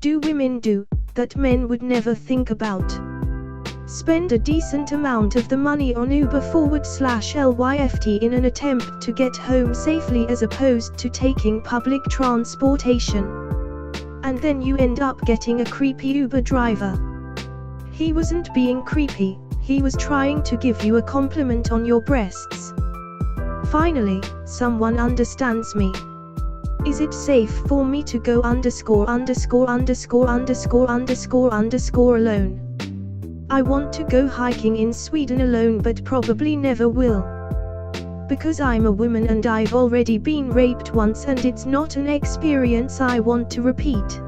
do women do, that men would never think about? Spend a decent amount of the money on Uber/Lyft in an attempt to get home safely as opposed to taking public transportation. And then you end up getting a creepy Uber driver. He wasn't being creepy, he was trying to give you a compliment on your breasts. Finally, someone understands me. Is it safe for me to go alone? I want to go hiking in Sweden alone but probably never will. Because I'm a woman and I've already been raped once and it's not an experience I want to repeat.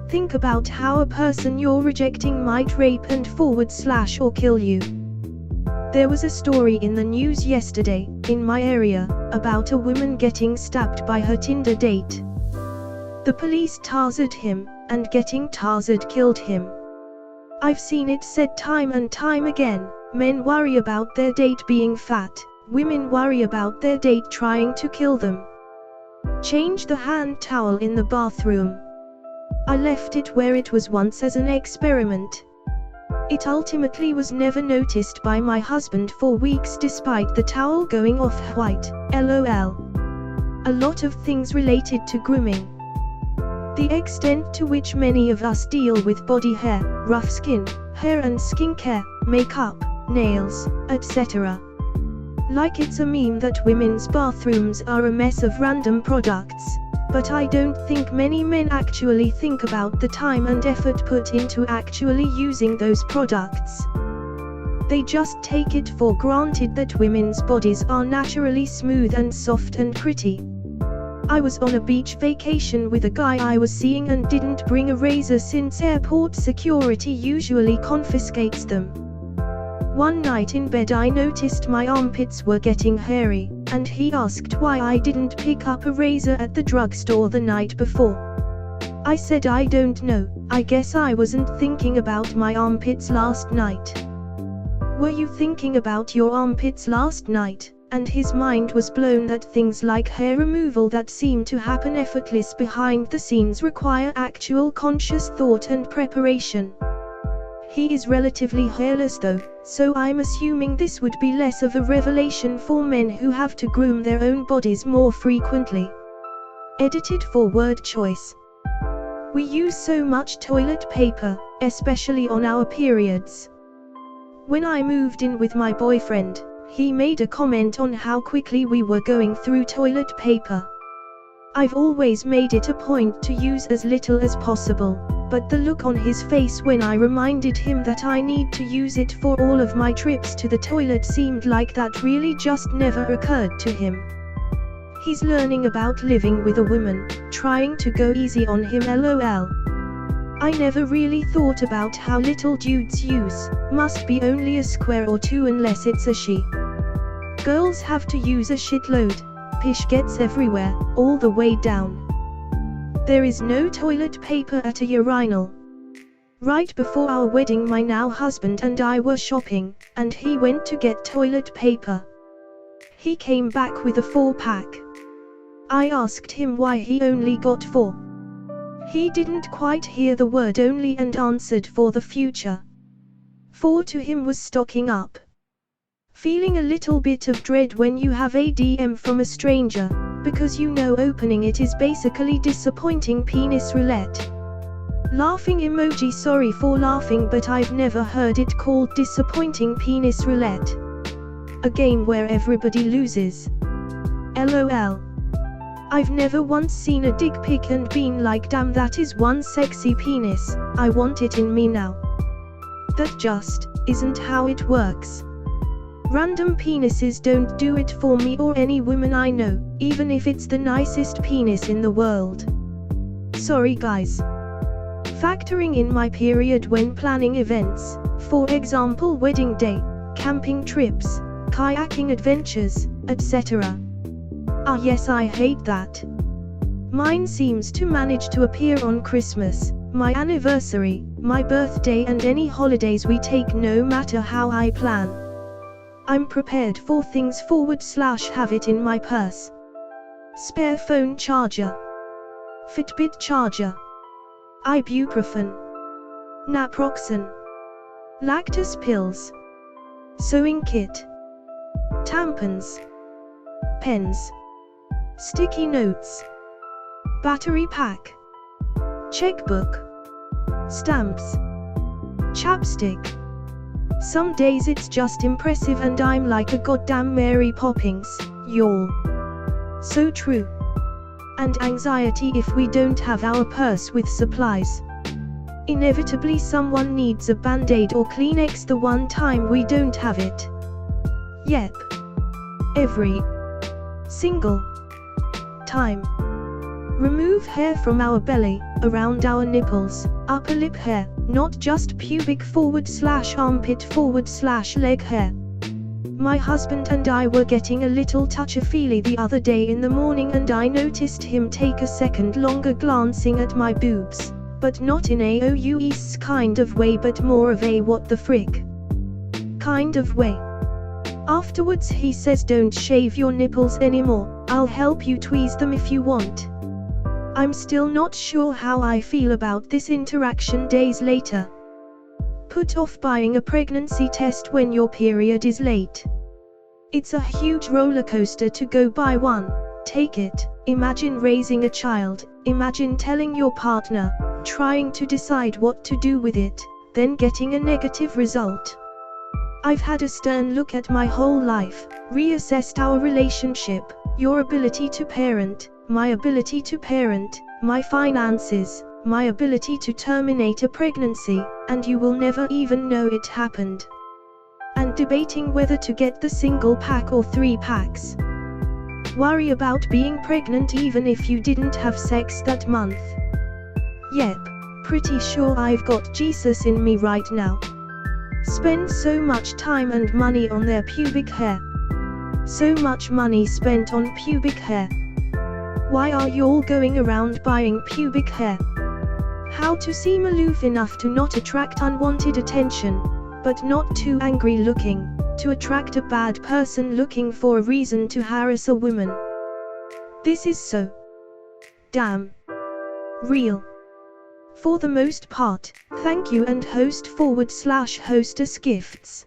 Think about how a person you're rejecting might rape and or kill you. There was a story in the news yesterday, in my area, about a woman getting stabbed by her Tinder date. The police tasered him, and getting tasered killed him. I've seen it said time and time again, men worry about their date being fat, women worry about their date trying to kill them. Change the hand towel in the bathroom. I left it where it was once as an experiment. It ultimately was never noticed by my husband for weeks despite the towel going off white, LOL. A lot of things related to grooming. The extent to which many of us deal with body hair, rough skin, hair and skincare, makeup, nails, etc. Like it's a meme that women's bathrooms are a mess of random products, but I don't think many men actually think about the time and effort put into actually using those products. They just take it for granted that women's bodies are naturally smooth and soft and pretty. I was on a beach vacation with a guy I was seeing and didn't bring a razor since airport security usually confiscates them. One night in bed I noticed my armpits were getting hairy, and he asked why I didn't pick up a razor at the drugstore the night before. I said I don't know, I guess I wasn't thinking about my armpits last night. Were you thinking about your armpits last night? And his mind was blown that things like hair removal that seem to happen effortless behind the scenes require actual conscious thought and preparation. He is relatively hairless though, so I'm assuming this would be less of a revelation for men who have to groom their own bodies more frequently. Edited for word choice. We use so much toilet paper, especially on our periods. When I moved in with my boyfriend, he made a comment on how quickly we were going through toilet paper. I've always made it a point to use as little as possible, but the look on his face when I reminded him that I need to use it for all of my trips to the toilet seemed like that really just never occurred to him. He's learning about living with a woman, trying to go easy on him LOL. I never really thought about how little dudes use, must be only a square or two unless it's a she. Girls have to use a shitload, pish gets everywhere, all the way down. There is no toilet paper at a urinal. Right before our wedding my now husband and I were shopping, and he went to get toilet paper. He came back with a 4-pack. I asked him why he only got 4. He didn't quite hear the word only and answered for the future. 4 to him was stocking up. Feeling a little bit of dread when you have a DM from a stranger, because you know opening it is basically disappointing penis roulette. Laughing emoji. Sorry for laughing, but I've never heard it called disappointing penis roulette. A game where everybody loses. LOL. I've never once seen a dick pic and been like, damn, that is one sexy penis, I want it in me now. That just isn't how it works. Random penises don't do it for me or any woman I know, even if it's the nicest penis in the world. Sorry guys. Factoring in my period when planning events, for example wedding day, camping trips, kayaking adventures, etc. Ah yes, I hate that. Mine seems to manage to appear on Christmas, my anniversary, my birthday and any holidays we take no matter how I plan. I'm prepared for things / have it in my purse. Spare phone charger. Fitbit charger. ibuprofen, naproxen, lactose pills, sewing kit, tampons, pens, sticky notes, battery pack, checkbook, stamps, chapstick. Some days it's just impressive and I'm like a goddamn Mary Poppins, y'all. So true. And anxiety if we don't have our purse with supplies. Inevitably someone needs a band-aid or Kleenex the one time we don't have it. Yep. Every single time. Remove hair from our belly, around our nipples, upper lip hair, not just pubic /armpit /leg hair. My husband and I were getting a little touchy-feely the other day in the morning and I noticed him take a second longer glancing at my boobs, but not in a OU's kind of way but more of a what the frick kind of way. Afterwards he says don't shave your nipples anymore, I'll help you tweeze them if you want. I'm still not sure how I feel about this interaction days later. Put off buying a pregnancy test when your period is late. It's a huge roller coaster to go buy one, take it, imagine raising a child, imagine telling your partner, trying to decide what to do with it, then getting a negative result. I've had a stern look at my whole life, reassessed our relationship, your ability to parent, my ability to parent, my finances, my ability to terminate a pregnancy, and you will never even know it happened. And debating whether to get the single pack or 3 packs. Worry about being pregnant even if you didn't have sex that month. Yep, pretty sure I've got Jesus in me right now. Spend so much time and money on their pubic hair. So much money spent on pubic hair. Why are you all going around buying pubic hair? How to seem aloof enough to not attract unwanted attention, but not too angry looking, to attract a bad person looking for a reason to harass a woman. This is so damn real. For the most part, thank you and host/hostess gifts.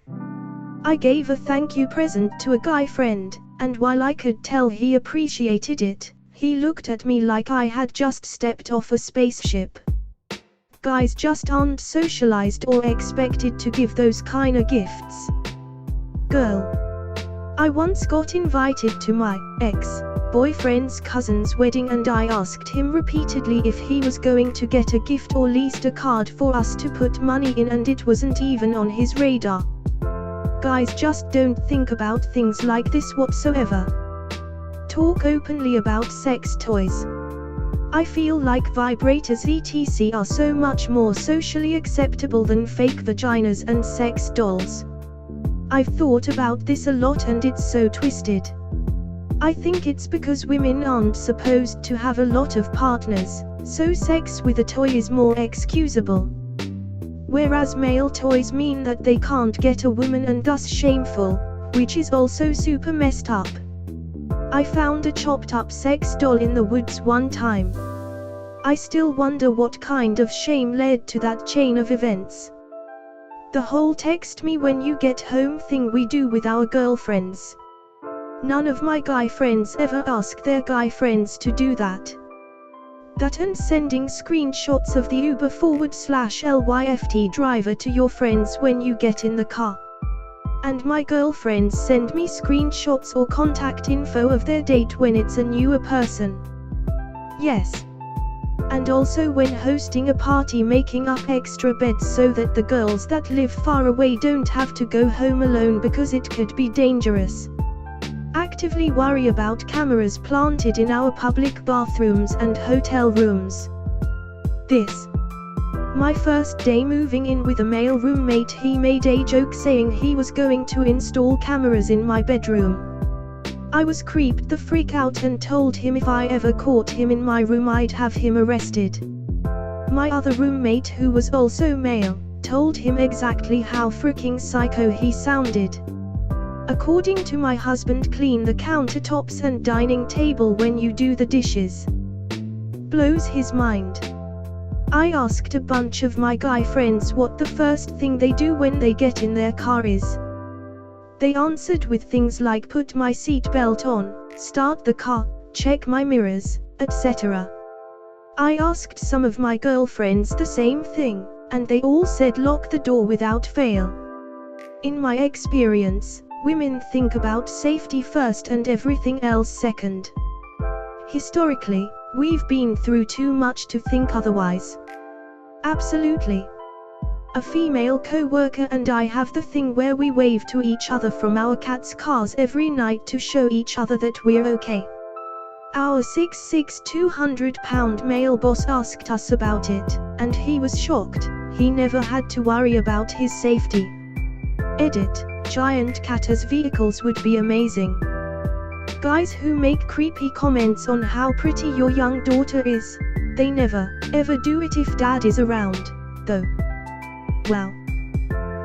I gave a thank you present to a guy friend, and while I could tell he appreciated it, he looked at me like I had just stepped off a spaceship. Guys just aren't socialized or expected to give those kinda gifts. Girl. I once got invited to my ex-boyfriend's cousin's wedding and I asked him repeatedly if he was going to get a gift or least a card for us to put money in and it wasn't even on his radar. Guys just don't think about things like this whatsoever. Talk openly about sex toys. I feel like vibrators etc. are so much more socially acceptable than fake vaginas and sex dolls. I've thought about this a lot and it's so twisted. I think it's because women aren't supposed to have a lot of partners, so sex with a toy is more excusable. Whereas male toys mean that they can't get a woman and thus shameful, which is also super messed up. I found a chopped up sex doll in the woods one time. I still wonder what kind of shame led to that chain of events. The whole text me when you get home thing we do with our girlfriends. None of my guy friends ever ask their guy friends to do that. That and sending screenshots of the Uber /Lyft driver to your friends when you get in the car. And my girlfriends send me screenshots or contact info of their date when it's a newer person. Yes. And also when hosting a party making up extra beds so that the girls that live far away don't have to go home alone because it could be dangerous. Actively worry about cameras planted in our public bathrooms and hotel rooms. This. My first day moving in with a male roommate, he made a joke saying he was going to install cameras in my bedroom. I was creeped the freak out and told him if I ever caught him in my room I'd have him arrested. My other roommate, who was also male, told him exactly how freaking psycho he sounded. According to my husband, clean the countertops and dining table when you do the dishes. Blows his mind. I asked a bunch of my guy friends what the first thing they do when they get in their car is. They answered with things like put my seatbelt on, start the car, check my mirrors, etc. I asked some of my girlfriends the same thing, and they all said lock the door without fail. In my experience, women think about safety first and everything else second. Historically, we've been through too much to think otherwise. Absolutely. A female co-worker and I have the thing where we wave to each other from our cats' cars every night to show each other that we're okay. Our 6'6" 200-pound male boss asked us about it, and he was shocked. He never had to worry about his safety. Edit, giant cat as vehicles would be amazing. Guys who make creepy comments on how pretty your young daughter is, they never, ever do it if dad is around, though. Well.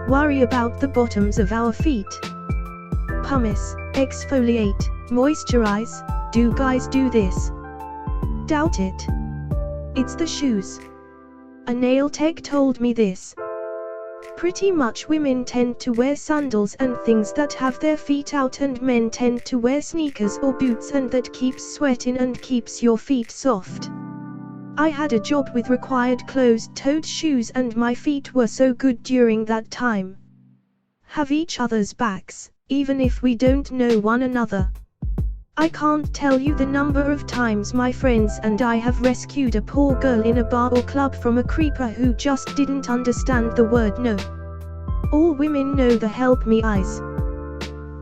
Worry about the bottoms of our feet. Pumice, exfoliate, moisturize, do guys do this? Doubt it. It's the shoes. A nail tech told me this. Pretty much women tend to wear sandals and things that have their feet out, and men tend to wear sneakers or boots and that keeps sweat in and keeps your feet soft. I had a job with required closed-toed shoes and my feet were so good during that time. Have each other's backs, even if we don't know one another. I can't tell you the number of times my friends and I have rescued a poor girl in a bar or club from a creeper who just didn't understand the word no. All women know the help me eyes.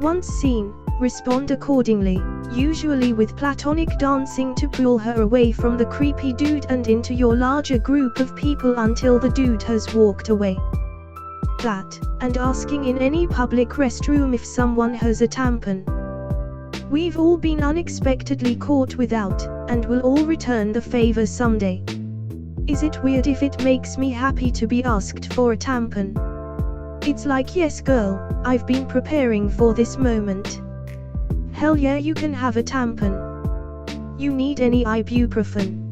Once seen, respond accordingly, usually with platonic dancing to pull her away from the creepy dude and into your larger group of people until the dude has walked away. That, and asking in any public restroom if someone has a tampon. We've all been unexpectedly caught without, and will all return the favor someday. Is it weird if it makes me happy to be asked for a tampon? It's like, yes girl, I've been preparing for this moment. Hell yeah, you can have a tampon. You need any ibuprofen?